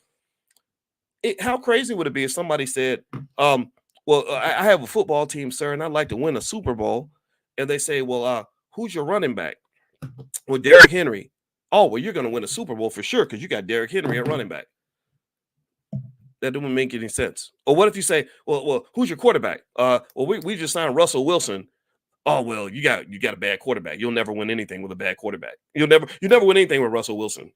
Speaker 1: How crazy would it be if somebody said, well, I have a football team, sir, and I'd like to win a Super Bowl. And they say, well, who's your running back? Well, Derrick Henry. Oh, well, you're going to win a Super Bowl for sure because you got Derrick Henry at running back. That doesn't make any sense. Or what if you say, well, who's your quarterback? Well, we just signed Russell Wilson. Oh, well, you got a bad quarterback. You'll never win anything with a bad quarterback. You never win anything with Russell Wilson,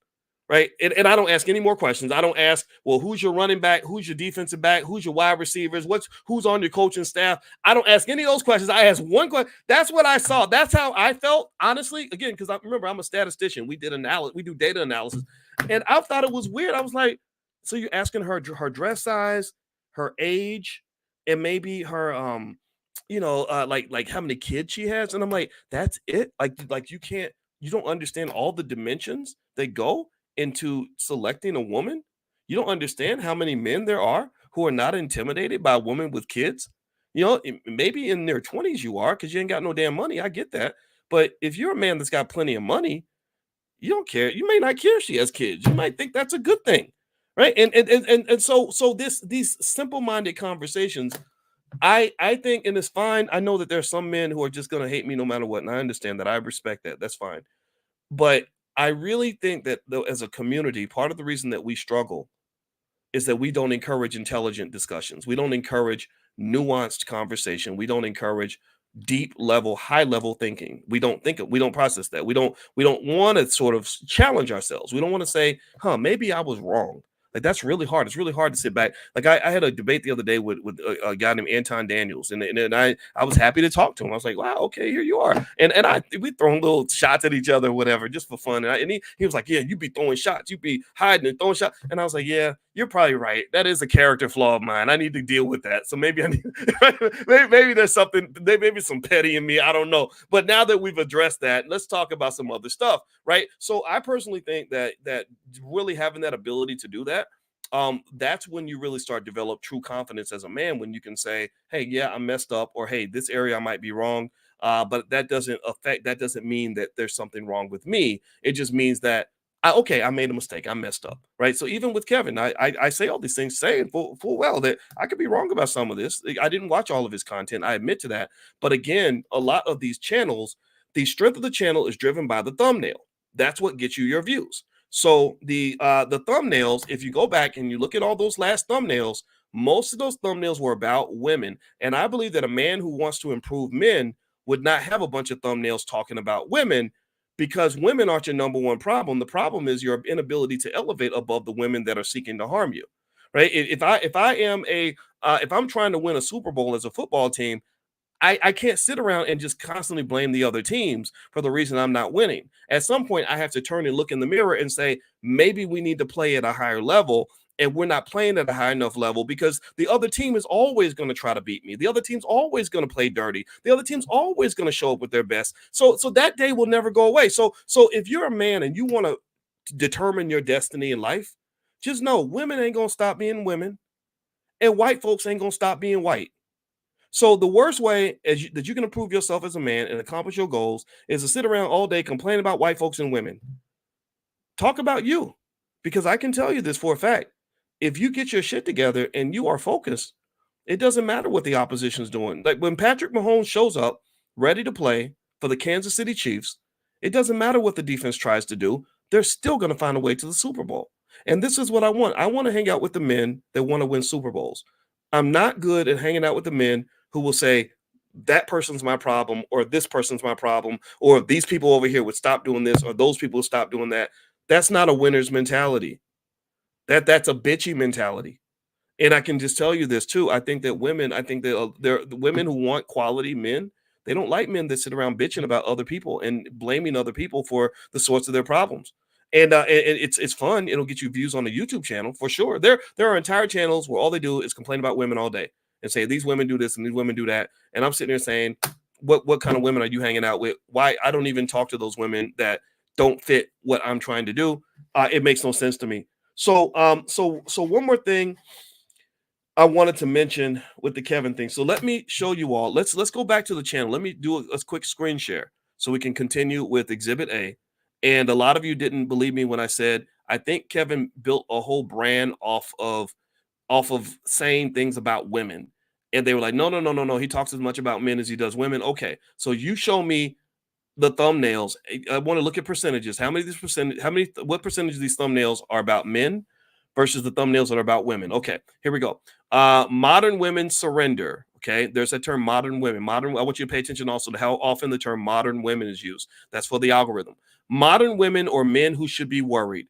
Speaker 1: right? And I don't ask any more questions. I don't ask, well, who's your running back? Who's your defensive back? Who's your wide receivers? Who's on your coaching staff? I don't ask any of those questions. I ask one question. That's what I saw. That's how I felt, honestly. Again, because I remember I'm a statistician. We do data analysis, and I thought it was weird. I was like, so you're asking her dress size, her age, and maybe her like how many kids she has, and I'm like, that's it. Like you don't understand all the dimensions that go into selecting a woman. You don't understand how many men there are who are not intimidated by a woman with kids. Maybe in their 20s you are because you ain't got no damn money. I get that, but if you're a man that's got plenty of money, you don't care. You may not care if she has kids. You might think that's a good thing, right? And so these simple-minded conversations, I think, and it's fine. I know that there's some men who are just going to hate me no matter what, and I understand that. I respect that. That's fine. But I really think that, though, as a community, part of the reason that we struggle is that we don't encourage intelligent discussions. We don't encourage nuanced conversation. We don't encourage deep level, high level thinking. We don't process that. We don't want to sort of challenge ourselves. We don't want to say, maybe I was wrong. Like, that's really hard. It's really hard to sit back. Like, I had a debate the other day with a guy named Anton Daniels, and I was happy to talk to him. I was like, wow, okay, here you are. And we throwing little shots at each other, whatever, just for fun. And he was like, yeah, you be throwing shots. You be hiding and throwing shots. And I was like, yeah, you're probably right. That is a character flaw of mine. I need to deal with that. So maybe I need maybe there's something, maybe some petty in me. I don't know. But now that we've addressed that, let's talk about some other stuff, right? So I personally think that really having that ability to do that, that's when you really start to develop true confidence as a man, when you can say, hey, yeah, I messed up, or hey, this area I might be wrong. But that doesn't mean that there's something wrong with me. It just means that I made a mistake. I messed up. Right. So even with Kevin, I say all these things saying full well that I could be wrong about some of this. I didn't watch all of his content. I admit to that. But again, a lot of these channels, the strength of the channel is driven by the thumbnail. That's what gets you your views. So the thumbnails, if you go back and you look at all those last thumbnails, Most of those thumbnails were about women. And I believe that a man who wants to improve men would not have a bunch of thumbnails talking about women, because women aren't your number one problem. The problem is your inability to elevate above the women that are seeking to harm you. Right? If I'm trying to win a Super Bowl as a football team, I can't sit around and just constantly blame the other teams for the reason I'm not winning. At some point, I have to turn and look in the mirror and say, maybe we need to play at a higher level. And we're not playing at a high enough level because the other team is always going to try to beat me. The other team's always going to play dirty. The other team's always going to show up with their best. So that day will never go away. So if you're a man and you want to determine your destiny in life, just know women ain't going to stop being women, and white folks ain't going to stop being white. So the worst way that you can improve yourself as a man and accomplish your goals is to sit around all day complaining about white folks and women. Talk about you, because I can tell you this for a fact. If you get your shit together and you are focused, it doesn't matter what the opposition's doing. Like when Patrick Mahomes shows up ready to play for the Kansas City Chiefs, it doesn't matter what the defense tries to do. They're still going to find a way to the Super Bowl. And this is what I want. I want to hang out with the men that want to win Super Bowls. I'm not good at hanging out with the men who will say, that person's my problem, or this person's my problem, or these people over here would stop doing this, or those people would stop doing that. That's not a winner's mentality. That's a bitchy mentality. And I can just tell you this too. I think that they're the women who want quality men. They don't like men that sit around bitching about other people and blaming other people for the source of their problems. And it's fun. It'll get you views on the YouTube channel for sure. There are entire channels where all they do is complain about women all day and say these women do this and these women do that. And I'm sitting there saying, what kind of women are you hanging out with? Why? I don't even talk to those women that don't fit what I'm trying to do. It makes no sense to me. So one more thing I wanted to mention with the Kevin thing. So let me show you all. Let's go back to the channel. Let me do a quick screen share so we can continue with Exhibit A. And a lot of you didn't believe me when I said I think Kevin built a whole brand off of saying things about women. And they were like, no. He talks as much about men as he does women. Okay, so you show me the thumbnails. I want to look at percentages. What percentage of these thumbnails are about men versus the thumbnails that are about women? Okay, here we go. Modern women surrender. Okay, there's that term, modern women. Modern. I want you to pay attention also to how often the term modern women is used. That's for the algorithm. Modern women, or men who should be worried.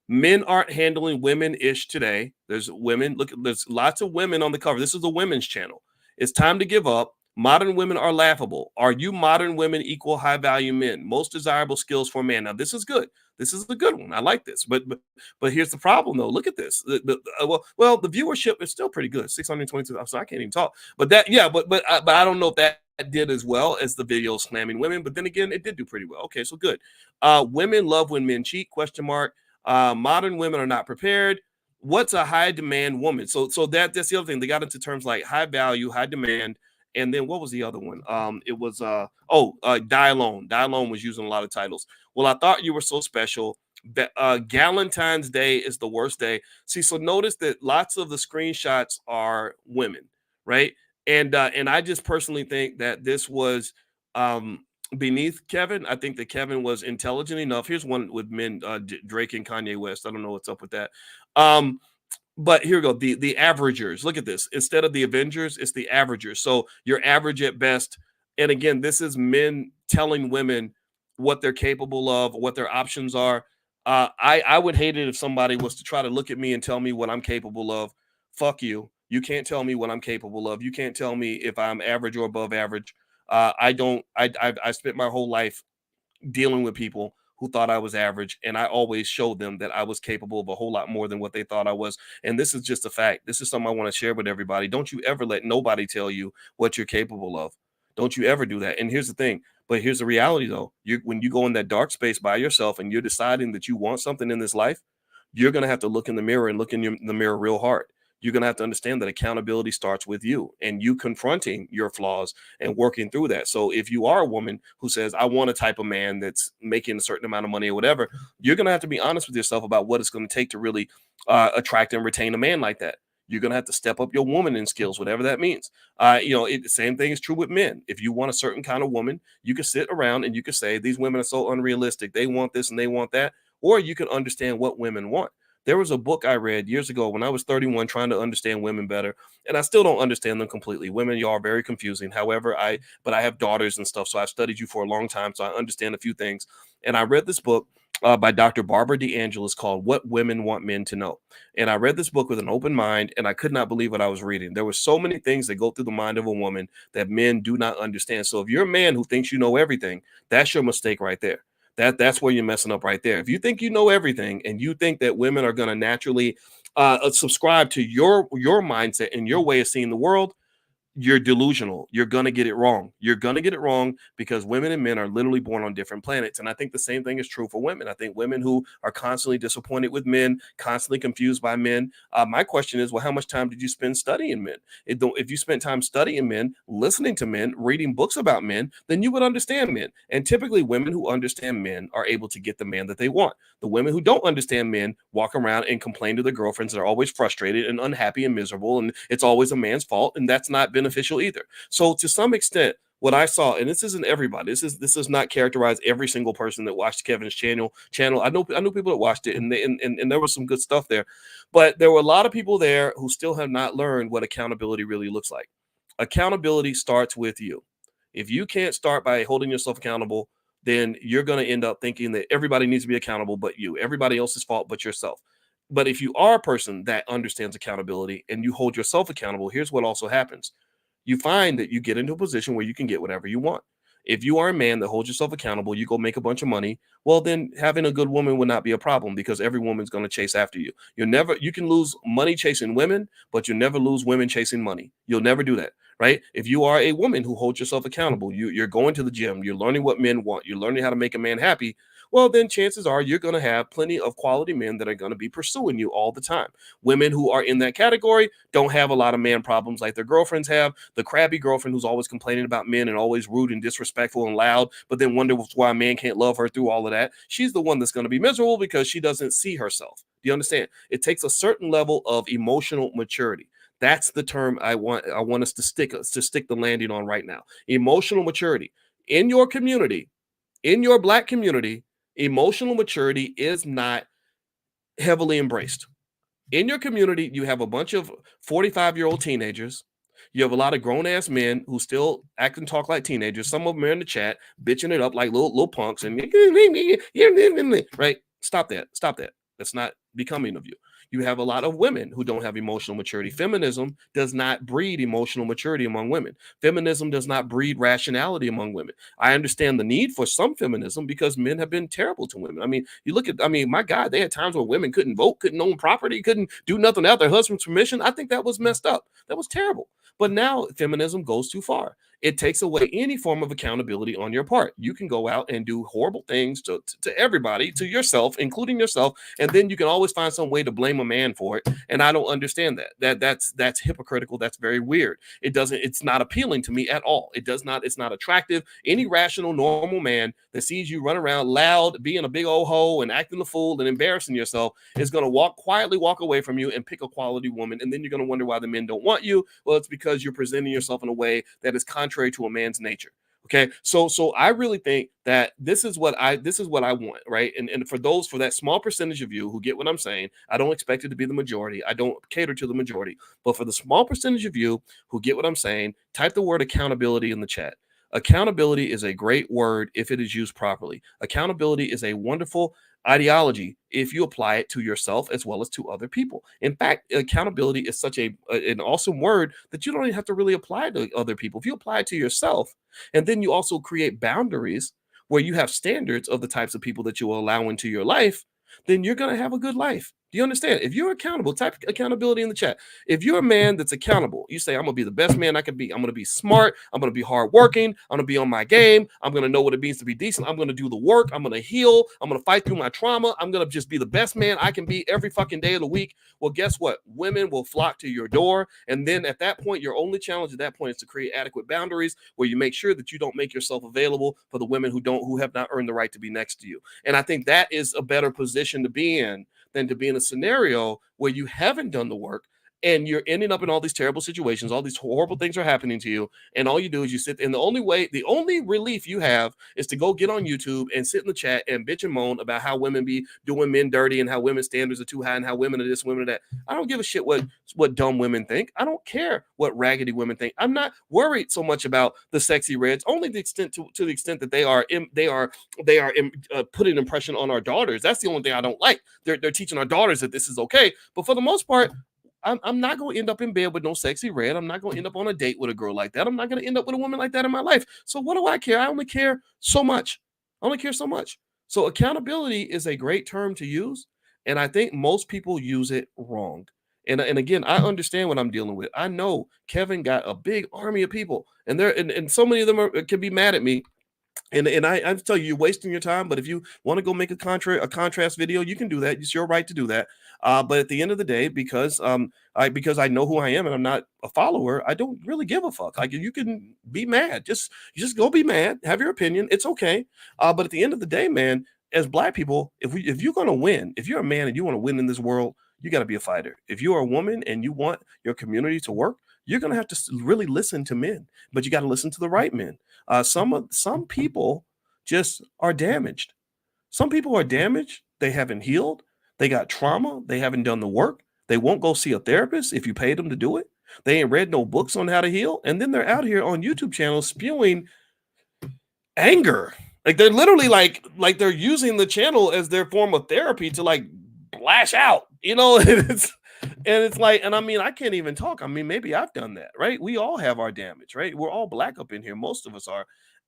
Speaker 1: Men aren't handling women-ish today. There's women. Look, there's lots of women on the cover. This is a women's channel. It's time to give up. Modern women are laughable. Are you modern women equal high-value men? Most desirable skills for a man. Now, this is good. This is a good one. I like this. But here's the problem, though. Look at this. Well, the viewership is still pretty good. 622. So I can't even talk. But I don't know if that did as well as the video slamming women. But then again, it did do pretty well. Okay, so good. Women love when men cheat? ? Modern women are not prepared. What's a high demand woman? So that's the other thing. They got into terms like high value, high demand. And then what was the other one? It was Die Alone. Die Alone was using a lot of titles. Well, I thought you were so special. Galentine's Day is the worst day. See, so notice that lots of the screenshots are women, right? And I just personally think that this was beneath Kevin. I think that Kevin was intelligent enough. Here's one with men, Drake and Kanye West. I don't know what's up with that. But here we go. The averagers. Look at this. Instead of the Avengers, it's the averagers. So you're average at best. And again, this is men telling women what they're capable of, what their options are. I would hate it if somebody was to try to look at me and tell me what I'm capable of. Fuck you. You can't tell me what I'm capable of. You can't tell me if I'm average or above average. I spent my whole life dealing with people who thought I was average, and I always showed them that I was capable of a whole lot more than what they thought I was. And this is just a fact. This is something I want to share with everybody. Don't you ever let nobody tell you what you're capable of. Don't you ever do that. And here's the thing. But here's the reality, though. When you go in that dark space by yourself and you're deciding that you want something in this life, you're going to have to look in the mirror and look in the mirror real hard. You're going to have to understand that accountability starts with you and you confronting your flaws and working through that. So if you are a woman who says, I want a type of man that's making a certain amount of money or whatever, you're going to have to be honest with yourself about what it's going to take to really attract and retain a man like that. You're going to have to step up your womaning skills, whatever that means. The same thing is true with men. If you want a certain kind of woman, you can sit around and you can say, these women are so unrealistic. They want this and they want that. Or you can understand what women want. There was a book I read years ago when I was 31 trying to understand women better, and I still don't understand them completely. Women, y'all are very confusing. However, but I have daughters and stuff, so I've studied you for a long time, so I understand a few things. And I read this book by Dr. Barbara DeAngelis called What Women Want Men to Know. And I read this book with an open mind, and I could not believe what I was reading. There were so many things that go through the mind of a woman that men do not understand. So if you're a man who thinks you know everything, that's your mistake right there. That's where you're messing up right there. If you think you know everything and you think that women are going to naturally subscribe to your mindset and your way of seeing the world, you're delusional. You're going to get it wrong. You're going to get it wrong because women and men are literally born on different planets. And I think the same thing is true for women. I think women who are constantly disappointed with men, constantly confused by men. My question is, well, how much time did you spend studying men? If you spent time studying men, listening to men, reading books about men, then you would understand men. And typically women who understand men are able to get the man that they want. The women who don't understand men walk around and complain to their girlfriends that are always frustrated and unhappy and miserable. And it's always a man's fault. And that's not beneficial either. So to some extent, what I saw, and this isn't everybody. This is not characterized every single person that watched Kevin's channel. I know people that watched it, and there was some good stuff there, but there were a lot of people there who still have not learned what accountability really looks like. Accountability starts with you. If you can't start by holding yourself accountable, then you're going to end up thinking that everybody needs to be accountable but you. Everybody else's fault but yourself. But if you are a person that understands accountability and you hold yourself accountable, here's what also happens. You find that you get into a position where you can get whatever you want. If you are a man that holds yourself accountable, you go make a bunch of money, well, then having a good woman would not be a problem because every woman's going to chase after you. You can lose money chasing women, but you'll never lose women chasing money. You'll never do that, right? If you are a woman who holds yourself accountable, you're going to the gym, you're learning what men want, you're learning how to make a man happy, well, then chances are you're going to have plenty of quality men that are going to be pursuing you all the time. Women who are in that category don't have a lot of man problems like their girlfriends have. The crabby girlfriend who's always complaining about men and always rude and disrespectful and loud, but then wonders why a man can't love her through all of that. She's the one that's going to be miserable because she doesn't see herself. Do you understand? It takes a certain level of emotional maturity. That's the term I want us to stick the landing on right now. Emotional maturity. In your community, in your Black community, emotional maturity is not heavily embraced. In your community, you have a bunch of 45-year-old teenagers. You have a lot of grown-ass men who still act and talk like teenagers. Some of them are in the chat bitching it up like little punks and right. Stop that. That's not becoming of you. You have a lot of women who don't have emotional maturity. Feminism does not breed emotional maturity among women. Feminism does not breed rationality among women. I understand the need for some feminism because men have been terrible to women. I mean, my God, they had times where women couldn't vote, couldn't own property, couldn't do nothing without their husband's permission. I think that was messed up. That was terrible. But now feminism goes too far. It takes away any form of accountability on your part. You can go out and do horrible things to everybody, to yourself, including yourself, and then you can always find some way to blame a man for it. And I don't understand that. That's hypocritical. That's very weird. It's not appealing to me at all. It's not attractive. Any rational, normal man that sees you run around loud, being a big old hoe and acting the fool and embarrassing yourself is going to quietly walk away from you and pick a quality woman. And then you're going to wonder why the men don't want you. Well, it's because you're presenting yourself in a way that is contrary to a man's nature. Okay, so I really think that this is what I want, right? And for that small percentage of you who get what I'm saying, I don't expect it to be the majority. I don't cater to the majority, but for the small percentage of you who get what I'm saying, type the word accountability in the chat. Accountability is a great word if it is used properly. Accountability is a wonderful ideology if you apply it to yourself as well as to other people. In fact, accountability is such an awesome word that you don't even have to really apply it to other people. If you apply it to yourself, and then you also create boundaries where you have standards of the types of people that you will allow into your life, then you're going to have a good life. Do you understand? If you're accountable, type accountability in the chat. If you're a man that's accountable, you say, I'm going to be the best man I can be. I'm going to be smart. I'm going to be hardworking. I'm going to be on my game. I'm going to know what it means to be decent. I'm going to do the work. I'm going to heal. I'm going to fight through my trauma. I'm going to just be the best man I can be every fucking day of the week. Well, guess what? Women will flock to your door. And then at that point, your only challenge at that point is to create adequate boundaries where you make sure that you don't make yourself available for the women who have not earned the right to be next to you. And I think that is a better position to be in than to be in a scenario where you haven't done the work and you're ending up in all these terrible situations. All these horrible things are happening to you, and all you do is you sit. And the only relief you have is to go get on YouTube and sit in the chat and bitch and moan about how women be doing men dirty and how women's standards are too high and how women are this, women are that. I don't give a shit what dumb women think. I don't care what raggedy women think. I'm not worried so much about the sexy reds, only the extent to the extent that they are putting an impression on our daughters. That's the only thing I don't like. They're teaching our daughters that this is okay, but for the most part, I'm not going to end up in bed with no sexy red. I'm not going to end up on a date with a girl like that. I'm not going to end up with a woman like that in my life. So what do I care? I only care so much. So accountability is a great term to use, and I think most people use it wrong. And again, I understand what I'm dealing with. I know Kevin got a big army of people, and so many of them can be mad at me. And I tell you, you're wasting your time. But if you want to go make a contrast video, you can do that. It's your right to do that. But at the end of the day, because I know who I am and I'm not a follower, I don't really give a fuck. Like, you can be mad, just go be mad, have your opinion. It's okay. But at the end of the day, man, as Black people, if you're gonna win, if you're a man and you want to win in this world, you got to be a fighter. If you're a woman and you want your community to work, you're gonna have to really listen to men, but you got to listen to the right men. Some people just are damaged. Some people are damaged. They haven't healed. They got trauma. They haven't done the work. They won't go see a therapist if you paid them to do it. They ain't read no books on how to heal. And then they're out here on YouTube channels spewing anger. Like, they're literally like they're using the channel as their form of therapy to like lash out, and it's like, and I mean, I can't even talk. I mean, maybe I've done that, right? We all have our damage, right? We're all Black up in here. Most of us are.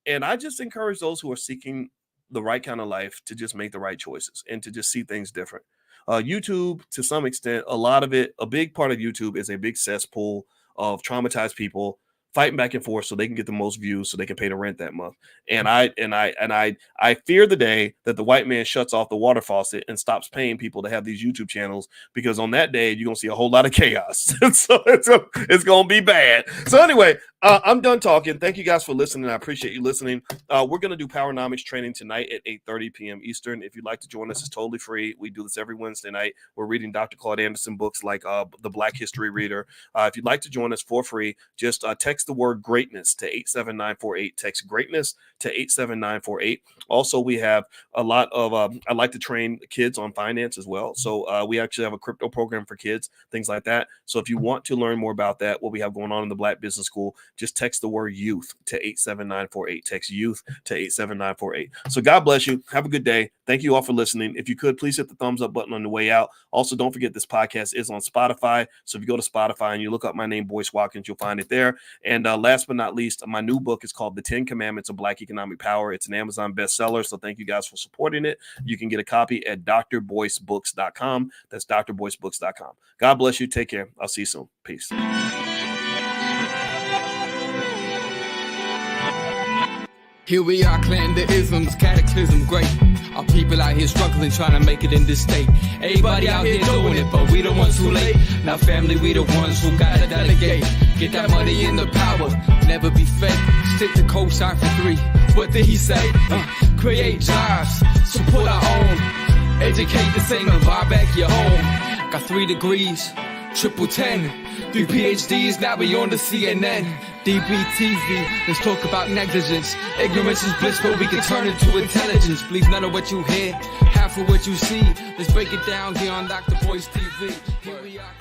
Speaker 1: And I just encourage those who are seeking the right kind of life to just make the right choices and to just see things different. YouTube, to some extent, a big part of YouTube is a big cesspool of traumatized people fighting back and forth so they can get the most views so they can pay the rent that month. And I fear the day that the white man shuts off the water faucet and stops paying people to have these YouTube channels, because on that day you're gonna see a whole lot of chaos. So it's gonna be bad. So anyway, I'm done talking. Thank you guys for listening. I appreciate you listening. We're gonna do Powernomics training tonight at 8:30 p.m. Eastern. If you'd like to join us, it's totally free. We do this every Wednesday night. We're reading Dr. Claude Anderson books like The Black History Reader. If you'd like to join us for free, just text the word greatness to 87948. Text greatness to 87948. Also, we have a lot of I like to train kids on finance as well. So we actually have a crypto program for kids, things like that. So if you want to learn more about that, what we have going on in the Black Business School, just text the word youth to 87948. Text youth to 87948. So God bless you. Have a good day. Thank you all for listening. If you could, please hit the thumbs up button on the way out. Also, don't forget this podcast is on Spotify. So if you go to Spotify and you look up my name, Boyce Watkins, you'll find it there. And last but not least, my new book is called The 10 Commandments of Black Economic Power. It's an Amazon bestseller. So thank you guys for supporting it. You can get a copy at drboycebooks.com. That's drboycebooks.com. God bless you. Take care. I'll see you soon. Peace.
Speaker 2: Here we are, clan the isms, cataclysm great. Our people out here struggling, trying to make it in this state. Everybody out here doing it, but we the ones who late. Now family, we the ones who gotta delegate. Get that money in the power, never be fake. Stick to co-sign for 3. What did he say? Create jobs, support our own. Educate the same and buy back your home. Got 3 degrees, triple 10. 3 PhDs, now we on the CNN. DBTV, let's talk about negligence. Ignorance is bliss, but we can turn it to intelligence. Believe none of what you hear, half of what you see. Let's break it down here on Dr. Boyce TV. Here we are.